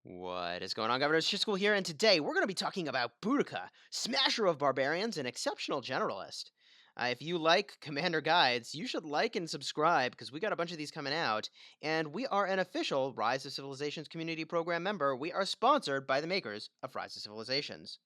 What is going on, Governor? Chisgule here, and today we're going to be talking about Boudica, Smasher of Barbarians, and Exceptional Generalist. If you like Commander Guides, you should like and subscribe because we got a bunch of these coming out, and we are an official Rise of Civilizations community program member. We are sponsored by the makers of Rise of Civilizations.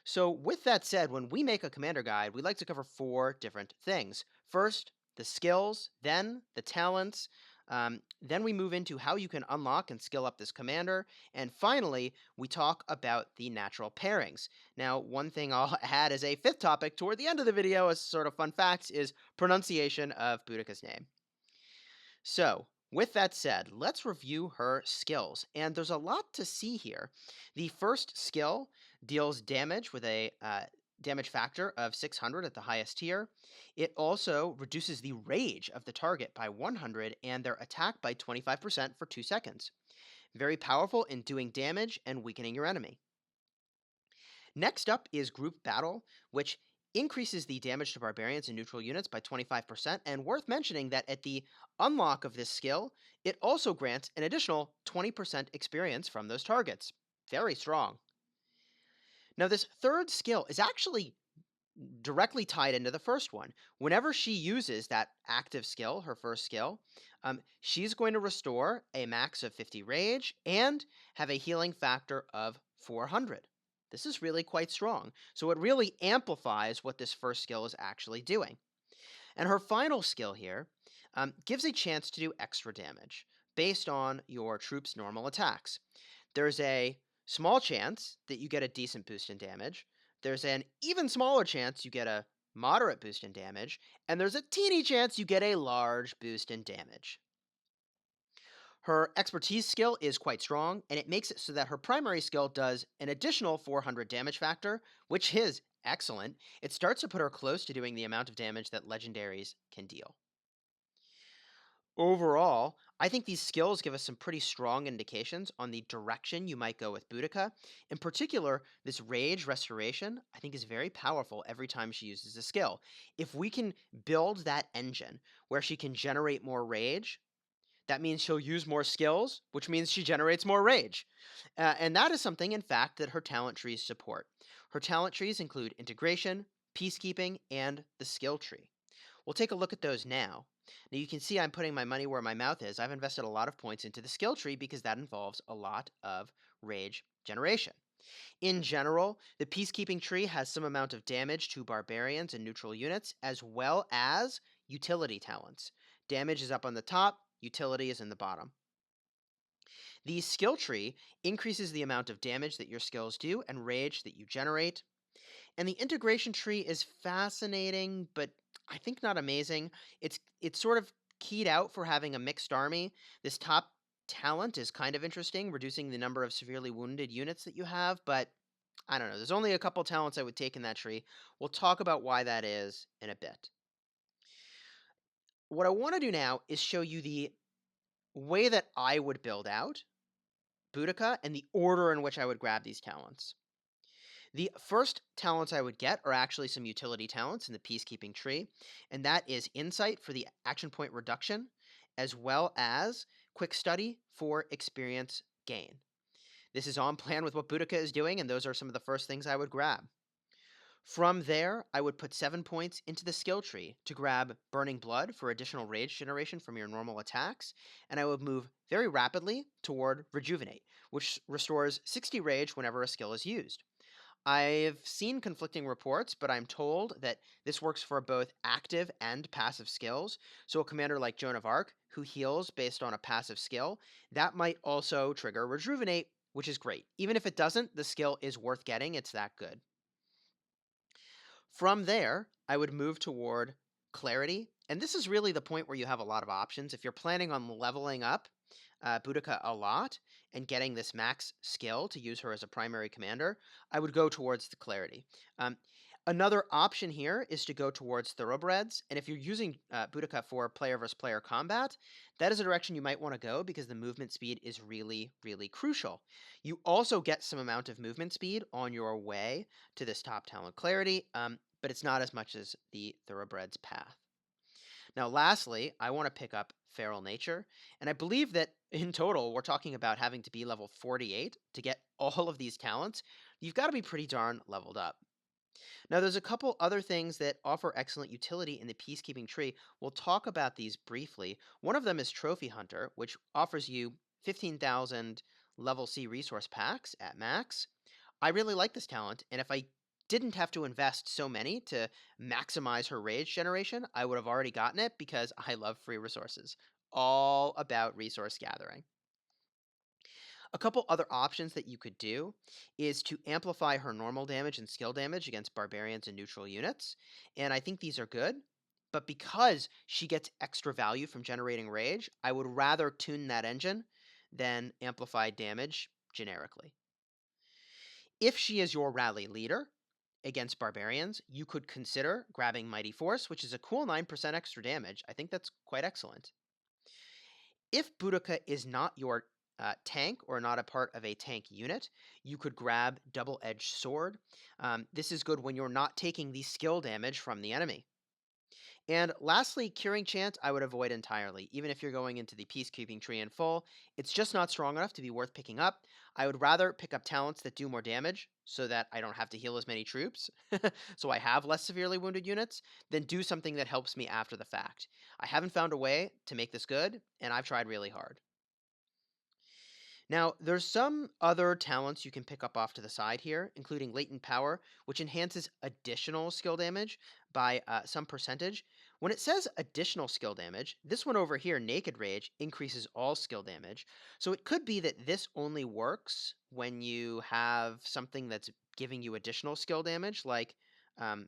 So, with that said, when we make a Commander Guide, we like to cover four different things. First, the skills, then the talents, then we move into how you can unlock and skill up this commander, and finally, we talk about the natural pairings. Now, one thing I'll add as a fifth topic toward the end of the video, as sort of fun facts, is pronunciation of Boudica's name. So, with that said, let's review her skills. And there's a lot to see here. The first skill deals damage with a damage factor of 600 at the highest tier. It also reduces the rage of the target by 100 and their attack by 25% for 2 seconds. Very powerful in doing damage and weakening your enemy. Next up is Group Battle, which increases the damage to barbarians and neutral units by 25%, and worth mentioning that at the unlock of this skill, it also grants an additional 20% experience from those targets. Very strong. Now, this third skill is actually directly tied into the first one. Whenever she uses that active skill, her first skill, she's going to restore a max of 50 rage and have a healing factor of 400. This is really quite strong. So it really amplifies what this first skill is actually doing. And her final skill here gives a chance to do extra damage based on your troops' normal attacks. There's a small chance that you get a decent boost in damage. There's an even smaller chance you get a moderate boost in damage. And there's a teeny chance you get a large boost in damage. Her expertise skill is quite strong, and it makes it so that her primary skill does an additional 400 damage factor, which is excellent. It starts to put her close to doing the amount of damage that legendaries can deal. Overall, I think these skills give us some pretty strong indications on the direction you might go with Boudica. In particular, this Rage Restoration, I think, is very powerful every time she uses a skill. If we can build that engine where she can generate more rage, that means she'll use more skills, which means she generates more rage. And that is something, in fact, that her talent trees support. Her talent trees include integration, peacekeeping, and the skill tree. We'll take a look at those now. Now, you can see I'm putting my money where my mouth is. I've invested a lot of points into the skill tree because that involves a lot of rage generation. In general, the peacekeeping tree has some amount of damage to barbarians and neutral units, as well as utility talents. Damage is up on the top, utility is in the bottom. The skill tree increases the amount of damage that your skills do and rage that you generate. And the integration tree is fascinating, but I think not amazing. It's sort of keyed out for having a mixed army. This top talent is kind of interesting, reducing the number of severely wounded units that you have, but I don't know. There's only a couple talents I would take in that tree. We'll talk about why that is in a bit. What I want to do now is show you the way that I would build out Boudica and the order in which I would grab these talents. The first talents I would get are actually some utility talents in the peacekeeping tree, and that is insight for the action point reduction, as well as quick study for experience gain. This is on plan with what Boudica is doing, and those are some of the first things I would grab. From there, I would put 7 points into the skill tree to grab Burning Blood for additional rage generation from your normal attacks, and I would move very rapidly toward Rejuvenate, which restores 60 rage whenever a skill is used. I've seen conflicting reports, but I'm told that this works for both active and passive skills. So a commander like Joan of Arc, who heals based on a passive skill, that might also trigger Rejuvenate, which is great. Even if it doesn't, the skill is worth getting. It's that good. From there, I would move toward Clarity, and this is really the point where you have a lot of options. If you're planning on leveling up Boudica a lot and getting this max skill to use her as a primary commander, I would go towards the Clarity. Another option here is to go towards Thoroughbreds, and if you're using Boudica for player versus player combat, that is a direction you might want to go because the movement speed is really, really crucial. You also get some amount of movement speed on your way to this top talent Clarity, but it's not as much as the Thoroughbreds path. Now, lastly, I want to pick up feral nature. And I believe that in total, we're talking about having to be level 48 to get all of these talents. You've got to be pretty darn leveled up. Now, there's a couple other things that offer excellent utility in the peacekeeping tree. We'll talk about these briefly. One of them is Trophy Hunter, which offers you 15,000 level C resource packs at max. I really like this talent, and if I didn't have to invest so many to maximize her rage generation, I would have already gotten it because I love free resources. All about resource gathering. A couple other options that you could do is to amplify her normal damage and skill damage against barbarians and neutral units. And I think these are good. But because she gets extra value from generating rage, I would rather tune that engine than amplify damage generically. If she is your rally leader against barbarians, you could consider grabbing Mighty Force, which is a cool 9% extra damage. I think that's quite excellent. If Boudica is not your tank or not a part of a tank unit, you could grab Double Edged Sword. This is good when you're not taking the skill damage from the enemy. And lastly, Curing Chant I would avoid entirely. Even if you're going into the Peacekeeping tree in full, it's just not strong enough to be worth picking up. I would rather pick up talents that do more damage so that I don't have to heal as many troops, so I have less severely wounded units, than do something that helps me after the fact. I haven't found a way to make this good, and I've tried really hard. Now, there's some other talents you can pick up off to the side here, including Latent Power, which enhances additional skill damage by some percentage. When it says additional skill damage, this one over here, Naked Rage, increases all skill damage. So it could be that this only works when you have something that's giving you additional skill damage, like um,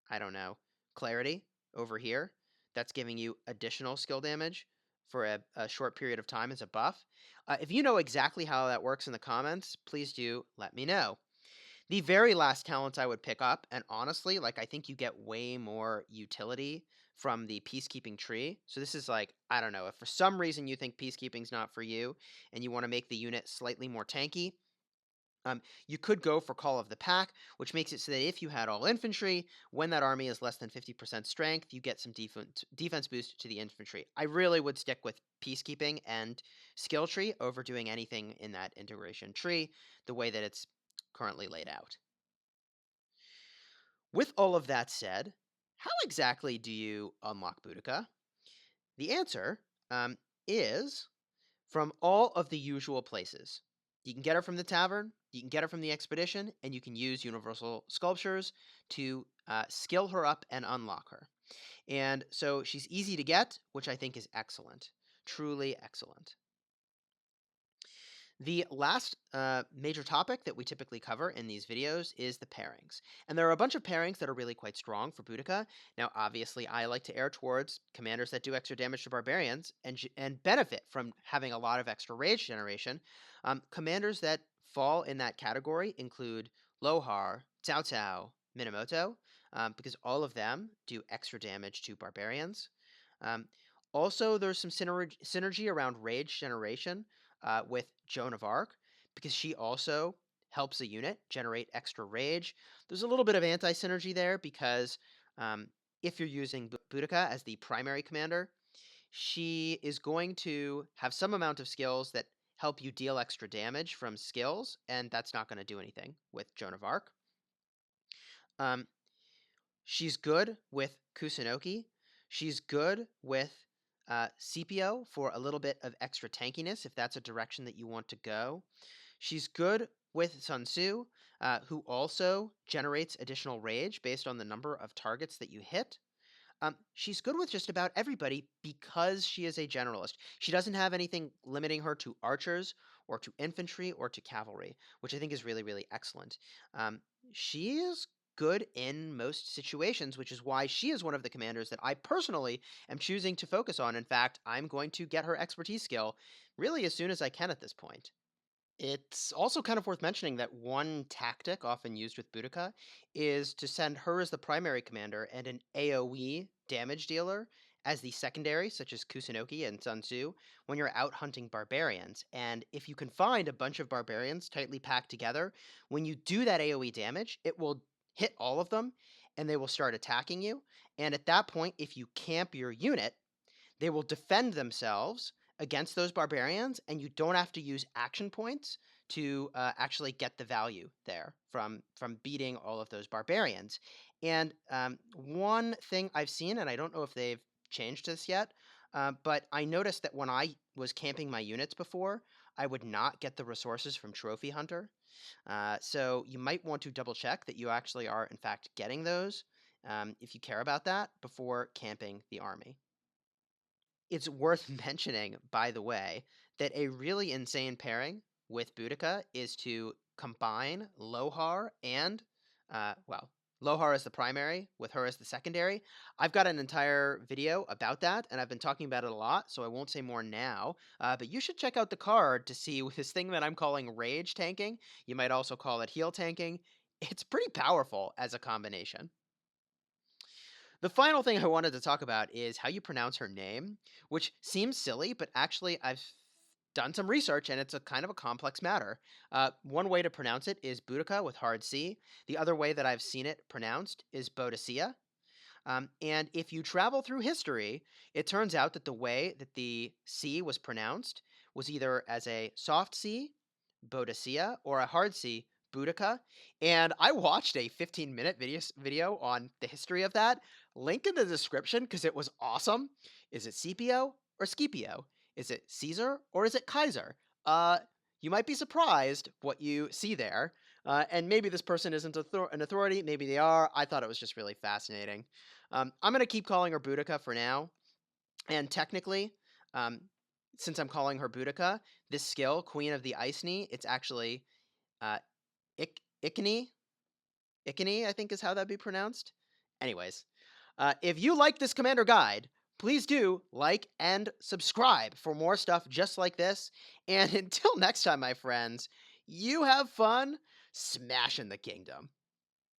I don't know, Clarity over here. That's giving you additional skill damage for a short period of time as a buff. If you know exactly how that works in the comments, please do let me know. The very last talent I would pick up, and honestly, like I think you get way more utility from the peacekeeping tree. So this is like, I don't know, if for some reason you think peacekeeping's not for you and you want to make the unit slightly more tanky, you could go for Call of the Pack, which makes it so that if you had all infantry, when that army is less than 50% strength, you get some defense boost to the infantry. I really would stick with Peacekeeping and Skill Tree over doing anything in that integration tree, the way that it's currently laid out. With all of that said, how exactly do you unlock Boudica? The answer is from all of the usual places. You can get her from the tavern, you can get her from the expedition, and you can use universal sculptures to skill her up and unlock her. And so she's easy to get, which I think is excellent. Truly excellent. The last major topic that we typically cover in these videos is the pairings. And there are a bunch of pairings that are really quite strong for Boudica. Now, obviously, I like to err towards commanders that do extra damage to barbarians and benefit from having a lot of extra rage generation. Commanders that fall in that category include Lohar, Cao Cao, Minamoto, because all of them do extra damage to barbarians. Um, Also, there's some synergy around rage generation with Joan of Arc, because she also helps a unit generate extra rage. There's a little bit of anti-synergy there because um, if you're using Boudica as the primary commander, she is going to have some amount of skills that help you deal extra damage from skills, and that's not going to do anything with Joan of Arc. Um, she's good with Kusunoki. She's good with Scipio for a little bit of extra tankiness if that's a direction that you want to go. She's good with Sun Tzu, who also generates additional rage based on the number of targets that you hit. She's good with just about everybody because she is a generalist. She doesn't have anything limiting her to archers or to infantry or to cavalry, which I think is really, really excellent. She is good in most situations, which is why she is one of the commanders that I personally am choosing to focus on. In fact, I'm going to get her expertise skill really as soon as I can at this point. It's also kind of worth mentioning that one tactic often used with Boudica is to send her as the primary commander and an AoE damage dealer as the secondary, such as Kusunoki and Sun Tzu, when you're out hunting barbarians. And if you can find a bunch of barbarians tightly packed together, when you do that AoE damage, it will hit all of them and they will start attacking you. And at that point, if you camp your unit, They will defend themselves against those barbarians, and you don't have to use action points to actually get the value there from beating all of those barbarians. And one thing I've seen, and I don't know if they've changed this yet, but I noticed that when I was camping my units before, I would not get the resources from Trophy Hunter. So you might want to double check that you actually are, in fact, getting those if you care about that before camping the army. It's worth mentioning, by the way, that a really insane pairing with Boudica is to combine Lohar and, well, Lohar as the primary with her as the secondary. I've got an entire video about that, and I've been talking about it a lot, so I won't say more now. But you should check out the card to see with this thing that I'm calling rage tanking. You might also call it heal tanking. It's pretty powerful as a combination. The final thing I wanted to talk about is how you pronounce her name, which seems silly, but actually I've done some research and it's a kind of a complex matter. One way to pronounce it is Boudica with hard C. The other way that I've seen it pronounced is Boadicea. And if you travel through history, it turns out that the way that the C was pronounced was either as a soft C, Boadicea, or a hard C, Boudica. And I watched a 15-minute video on the history of that. Link in the description because it was awesome. Is it Scipio or Scipio? Is it Caesar or is it Kaiser? Uh, you might be surprised what you see there. And maybe this person isn't an authority. Maybe they are. I thought it was just really fascinating. I'm going to keep calling her Boudica for now. And technically, um, since I'm calling her Boudica, this skill, Queen of the Ice Knee, it's actually uh, Ikni. Ikni, I think is how that'd be pronounced. Anyways, if you like this commander guide, please do like and subscribe for more stuff just like this. And until next time, my friends, you have fun smashing the kingdom.